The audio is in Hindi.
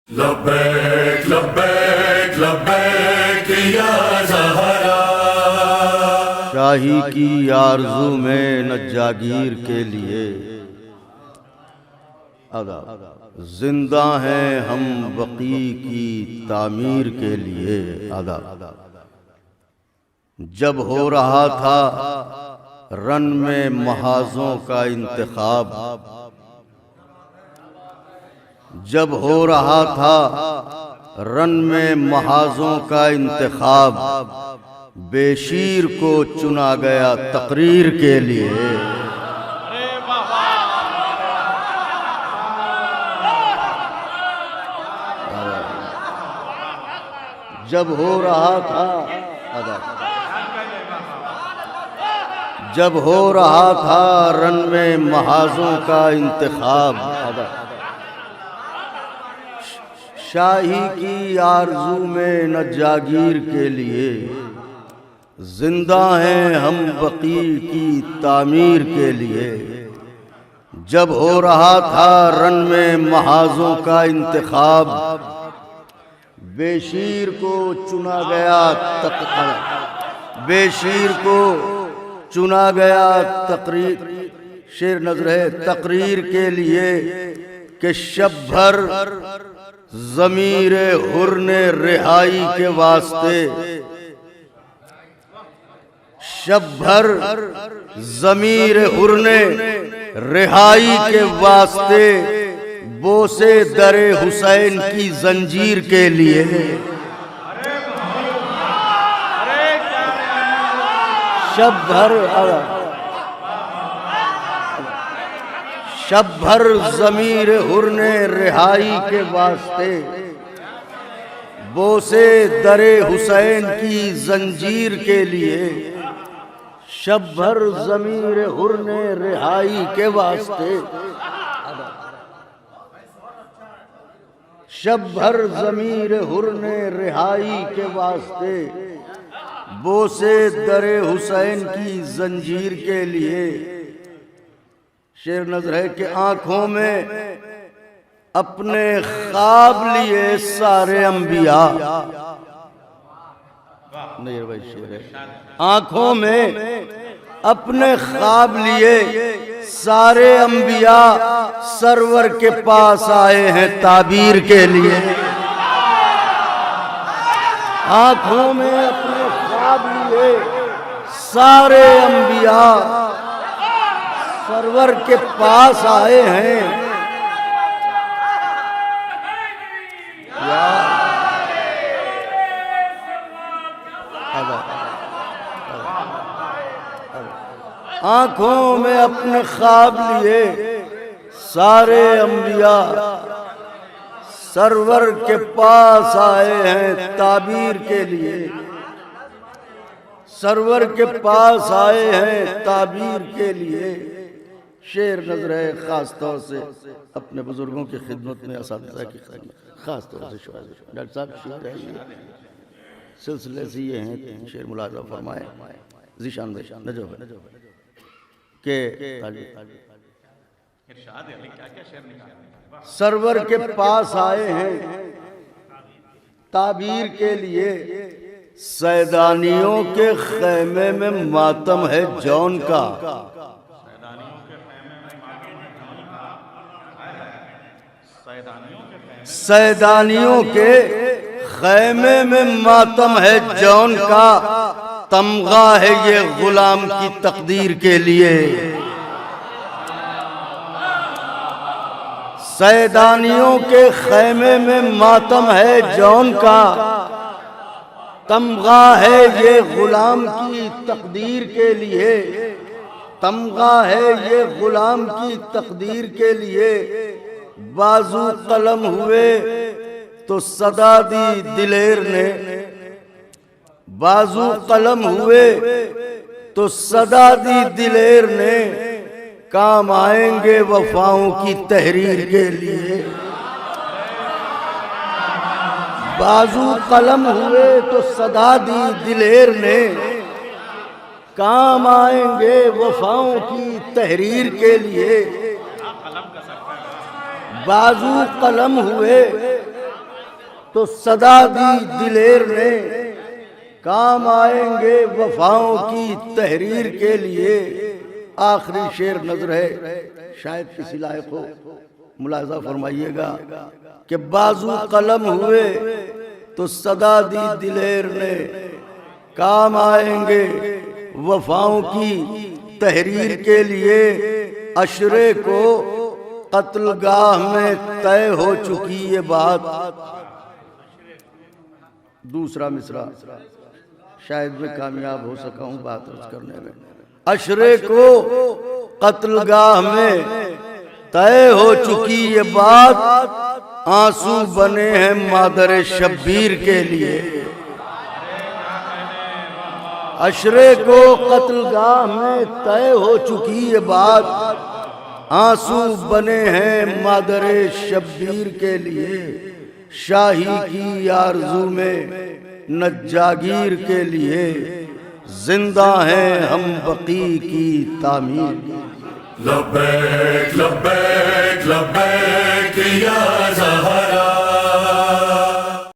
लब्बैक लब्बैक लब्बैक या ज़हरा। शाही की आरज़ू में न जागीर के लिए अदा, जिंदा हैं हम बकी की तामीर के लिए अदा। जब हो रहा था रन में महाजों का इंतखाब, जब हो रहा था रन में महाजों का इंतखाब, बेशीर को चुना गया तकरीर के लिए। जब हो रहा था जब हो रहा था रन में महाजों का इंतखाब, शाही की आरज़ू में न जागीर के लिए, जिंदा हैं हम बकी की तामीर के लिए। जब हो रहा था रन में महाजों का इंतखाब, बेशीर को चुना गया बेशीर को चुना गया तकरीर, शेर नजर है तकरीर के लिए कि शब भर ज़मीर हुर ने रिहाई के वास्ते, शब भर ज़मीर हुर ने रिहाई के वास्ते, बोसे दरे हुसैन की जंजीर के लिए। शब भर ज़मीर हुर ने रिहाई के वास्ते, बोसे दरे हुसैन की जंजीर के लिए। शब भर ज़मीर हुर ने रिहाई के वास्ते, शब भर ज़मीर हुर ने रिहाई के वास्ते, बोसे दरे हुसैन की जंजीर के लिए। शेर नजर है कि आंखों में अपने ख्वाब लिए सारे अंबिया, नहीं भाई शेर है, आंखों में अपने ख्वाब लिए सारे अंबिया, सरवर के पास आए हैं ताबीर के लिए। आंखों में अपने ख्वाब लिए सारे अंबिया, सरवर के पास आए हैं। आंखों में अपने ख्वाब लिए सारे अंबिया, सरवर के पास आए हैं ताबीर के लिए। सरवर के पास आए हैं ताबीर के लिए। शेर नजर है खास तौर से अपने बुजुर्गों की खिदमत में, असातिज़ा की खिदमत खास तौर से डॉक्टर साहब शेर है, सिलसिले से ये हैं। शेर मुलाज़ा फरमाए ज़ीशान के सरवर के पास आए हैं ताबीर के लिए, सैदानियों के खैमे में मातम है जौन का। सैदानियों के खैमे में मातम है जौन का, तमगा है ये गुलाम की तकदीर के लिए। सैदानियों के खैमे में मातम है जौन का, तमगा है ये गुलाम की तकदीर के लिए। तमगा है ये गुलाम की तकदीर के लिए। बाजू कलम हुए तो सदा दी दिलेर ने, बाजू कलम हुए तो सदा दी दिलेर ने, काम आएंगे वफाओं की तहरीर के लिए। बाजू कलम हुए तो सदा दी दिलेर ने, काम आएंगे वफाओं की तहरीर के लिए। बाजू कलम हुए तो सदा दी दिलेर ने, काम आएंगे वफाओं की तहरीर के लिए। आखिरी शेर नजर है, शायद किसी लायक हो, मुलाजा फरमाइएगा कि बाजू कलम हुए तो सदा दी दिलेर ने, काम आएंगे वफाओं की तहरीर के लिए। अशरे को कत्लगाह में तय हो चुकी ये बात। दूसरा मिसरा, शायद मैं कामयाब हो सका हूं बात अर्ज करने में। अशरे को कत्लगाह में तय हो चुकी ये बात, आंसू बने हैं मादर शब्बीर के लिए। अशरे को कत्लगाह में तय हो चुकी ये बात, आंसू बने हैं मादर शब्बीर के लिए। शाही की आरज़ू में न जागीर के लिए, जिंदा हैं हम बकी की तामीर। लब्बैक लब्बैक लब्बैक